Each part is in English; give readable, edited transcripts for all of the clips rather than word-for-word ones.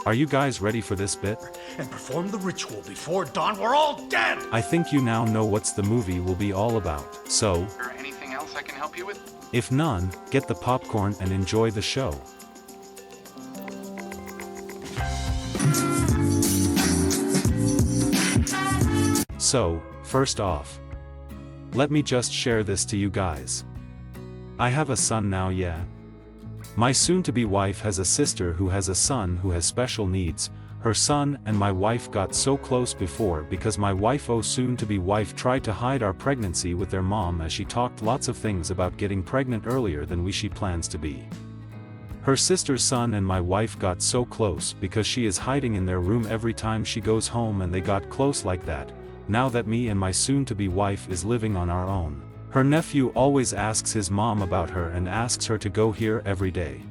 Are you guys ready for this bit? And perform the ritual before dawn, we're all dead! I think you now know what's the movie will be all about, so, Or anything else I can help you with? if none, get the popcorn and enjoy the show. So, first off, let me just share this to you guys. I have a son now, yeah. My soon-to-be wife has a sister who has a son who has special needs. Her son and my wife got so close before because my soon-to-be wife tried to hide our pregnancy with their mom as she talked lots of things about getting pregnant earlier than she plans to be. Her sister's son and my wife got so close because she is hiding in their room every time she goes home, and they got close like that. Now that me and my soon-to-be wife is living on our own, her nephew always asks his mom about her and asks her to go here every day.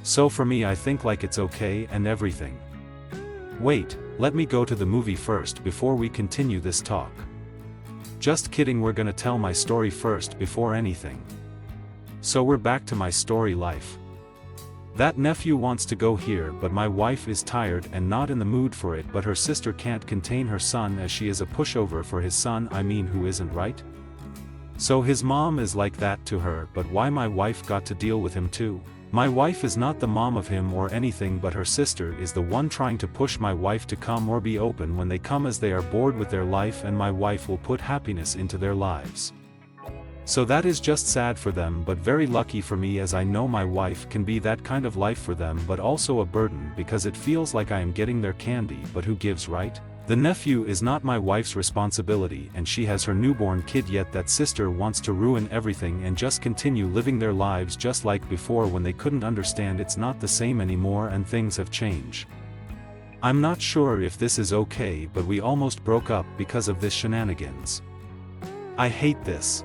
So for me, I think like it's okay and everything. Wait, let me go to the movie first before we continue this talk. Just kidding, we're gonna tell my story first before anything. So we're back to my story life. That nephew wants to go here, but my wife is tired and not in the mood for it, but her sister can't contain her son as she is a pushover for his son, I mean, who isn't, right? So his mom is like that to her, but why my wife got to deal with him too? My wife is not the mom of him or anything, but her sister is the one trying to push my wife to come or be open when they come, as they are bored with their life, and my wife will put happiness into their lives. So that is just sad for them, but very lucky for me, as I know my wife can be that kind of life for them, but also a burden because it feels like I am getting their candy, but who gives, right? The nephew is not my wife's responsibility, and she has her newborn kid, yet that sister wants to ruin everything and just continue living their lives just like before, when they couldn't understand it's not the same anymore and things have changed. I'm not sure if this is okay, but we almost broke up because of this shenanigans. I hate this.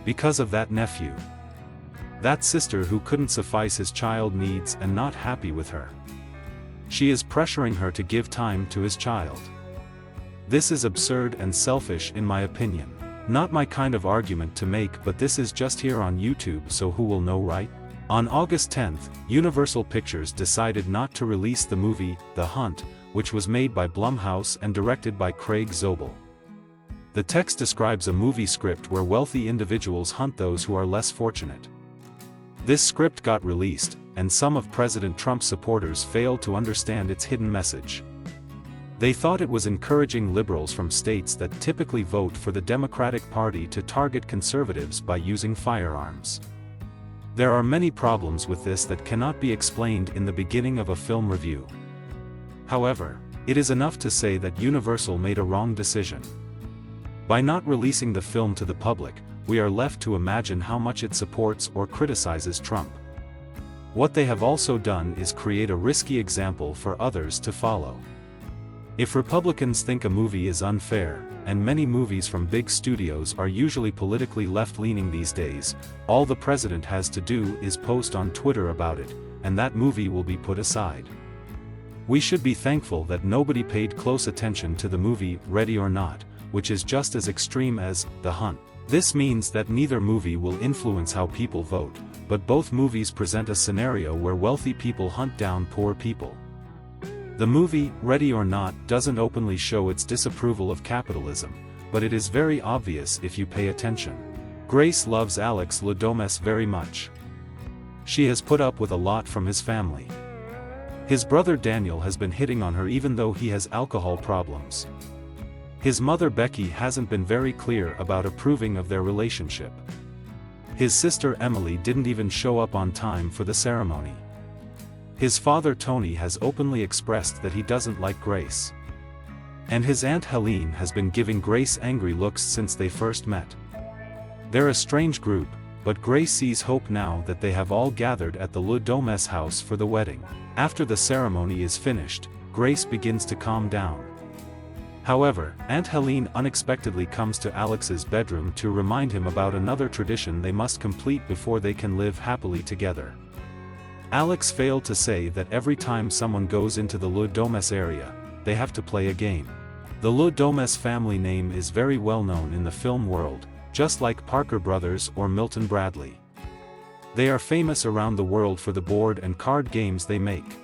Because of that nephew. That sister who couldn't suffice his child needs and not happy with her. She is pressuring her to give time to his child. This is absurd and selfish in my opinion. Not my kind of argument to make, but this is just here on YouTube, so who will know, right? On August 10th, Universal Pictures decided not to release the movie, The Hunt, which was made by Blumhouse and directed by Craig Zobel. The text describes a movie script where wealthy individuals hunt those who are less fortunate. This script got released, and some of President Trump's supporters failed to understand its hidden message. They thought it was encouraging liberals from states that typically vote for the Democratic Party to target conservatives by using firearms. There are many problems with this that cannot be explained in the beginning of a film review. However, it is enough to say that Universal made a wrong decision. By not releasing the film to the public, we are left to imagine how much it supports or criticizes Trump. What they have also done is create a risky example for others to follow. If Republicans think a movie is unfair, and many movies from big studios are usually politically left-leaning these days, all the president has to do is post on Twitter about it, and that movie will be put aside. We should be thankful that nobody paid close attention to the movie Ready or Not, which is just as extreme as The Hunt. This means that neither movie will influence how people vote, but both movies present a scenario where wealthy people hunt down poor people. The movie Ready or Not doesn't openly show its disapproval of capitalism, but it is very obvious if you pay attention. Grace loves Alex Ladomes very much. She has put up with a lot from his family. His brother Daniel has been hitting on her even though he has alcohol problems. His mother Becky hasn't been very clear about approving of their relationship. His sister Emily didn't even show up on time for the ceremony. His father Tony has openly expressed that he doesn't like Grace. And his aunt Helene has been giving Grace angry looks since they first met. They're a strange group, but Grace sees hope now that they have all gathered at the Ladomes house for the wedding. After the ceremony is finished, Grace begins to calm down. However, Aunt Helene unexpectedly comes to Alex's bedroom to remind him about another tradition they must complete before they can live happily together. Alex failed to say that every time someone goes into the Ladomes area, they have to play a game. The Ladomes family name is very well known in the film world, just like Parker Brothers or Milton Bradley. They are famous around the world for the board and card games they make.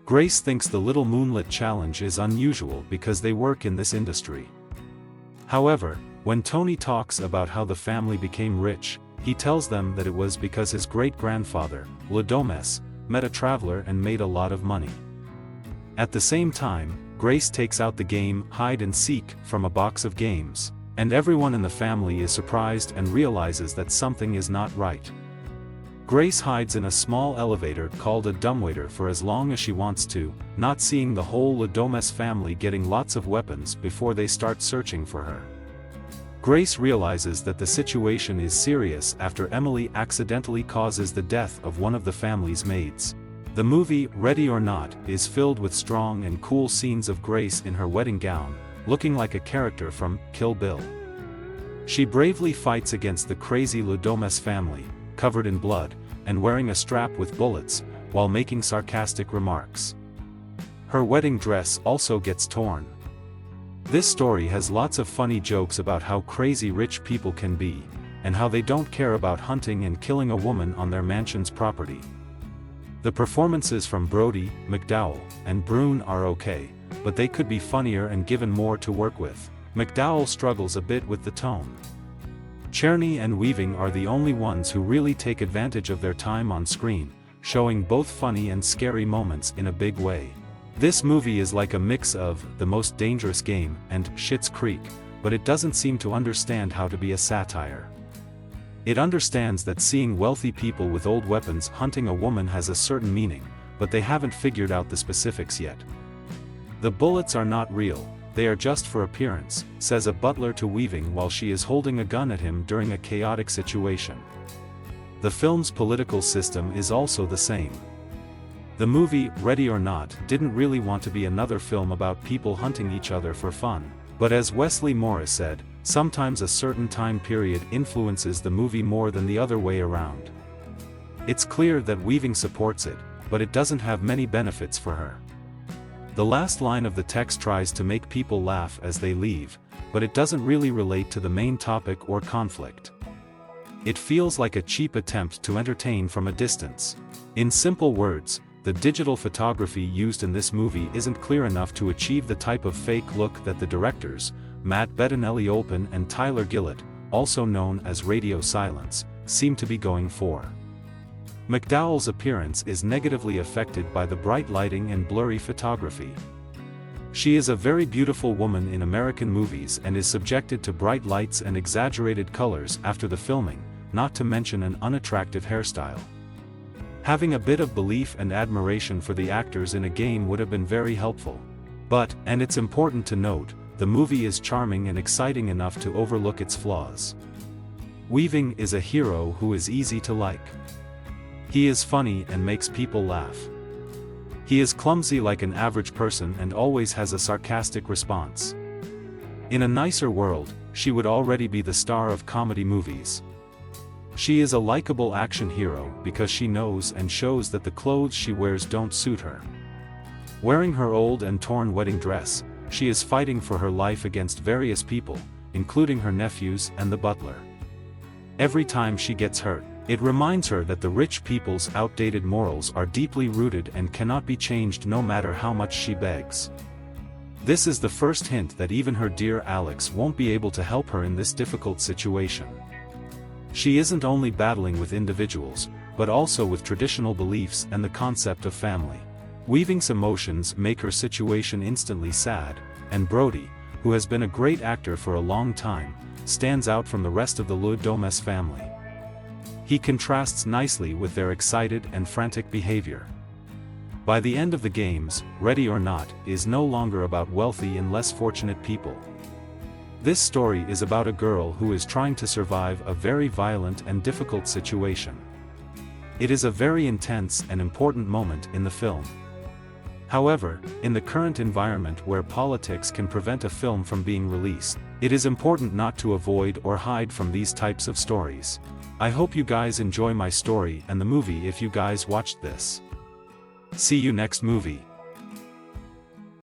Grace thinks the Little Moonlit Challenge is unusual because they work in this industry. However, when Tony talks about how the family became rich, he tells them that it was because his great-grandfather, Ladomes, met a traveler and made a lot of money. At the same time, Grace takes out the game hide and seek from a box of games, and everyone in the family is surprised and realizes that something is not right. Grace hides in a small elevator called a dumbwaiter for as long as she wants to, not seeing the whole Ladomes family getting lots of weapons before they start searching for her. Grace realizes that the situation is serious after Emily accidentally causes the death of one of the family's maids. The movie, Ready or Not, is filled with strong and cool scenes of Grace in her wedding gown, looking like a character from Kill Bill. She bravely fights against the crazy Ladomes family, covered in blood, and wearing a strap with bullets, while making sarcastic remarks. Her wedding dress also gets torn. This story has lots of funny jokes about how crazy rich people can be, and how they don't care about hunting and killing a woman on their mansion's property. The performances from Brody, McDowell, and Brune are okay, but they could be funnier and given more to work with. McDowell struggles a bit with the tone. Czerny and Weaving are the only ones who really take advantage of their time on screen, showing both funny and scary moments in a big way. This movie is like a mix of The Most Dangerous Game and Schitt's Creek, but it doesn't seem to understand how to be a satire. It understands that seeing wealthy people with old weapons hunting a woman has a certain meaning, but they haven't figured out the specifics yet. The bullets are not real, they are just for appearance, says a butler to Weaving while she is holding a gun at him during a chaotic situation. The film's political system is also the same. The movie, Ready or Not, didn't really want to be another film about people hunting each other for fun, but as Wesley Morris said, sometimes a certain time period influences the movie more than the other way around. It's clear that Weaving supports it, but it doesn't have many benefits for her. The last line of the text tries to make people laugh as they leave, but it doesn't really relate to the main topic or conflict. It feels like a cheap attempt to entertain from a distance. In simple words, the digital photography used in this movie isn't clear enough to achieve the type of fake look that the directors, Matt Bettinelli-Olpin and Tyler Gillett, also known as Radio Silence, seem to be going for. McDowell's appearance is negatively affected by the bright lighting and blurry photography. She is a very beautiful woman in American movies and is subjected to bright lights and exaggerated colors after the filming, not to mention an unattractive hairstyle. Having a bit of belief and admiration for the actors in a game would have been very helpful. But, and it's important to note, the movie is charming and exciting enough to overlook its flaws. Weaving is a hero who is easy to like. He is funny and makes people laugh. He is clumsy like an average person and always has a sarcastic response. In a nicer world, she would already be the star of comedy movies. She is a likable action hero because she knows and shows that the clothes she wears don't suit her. Wearing her old and torn wedding dress, she is fighting for her life against various people, including her nephews and the butler. Every time she gets hurt, it reminds her that the rich people's outdated morals are deeply rooted and cannot be changed no matter how much she begs. This is the first hint that even her dear Alex won't be able to help her in this difficult situation. She isn't only battling with individuals, but also with traditional beliefs and the concept of family. Weaving's emotions make her situation instantly sad, and Brody, who has been a great actor for a long time, stands out from the rest of the Ladomes family. He contrasts nicely with their excited and frantic behavior. By the end of the games, Ready or Not is no longer about wealthy and less fortunate people. This story is about a girl who is trying to survive a very violent and difficult situation. It is a very intense and important moment in the film. However, in the current environment where politics can prevent a film from being released, it is important not to avoid or hide from these types of stories. I hope you guys enjoy my story and the movie if you guys watched this. See you next movie.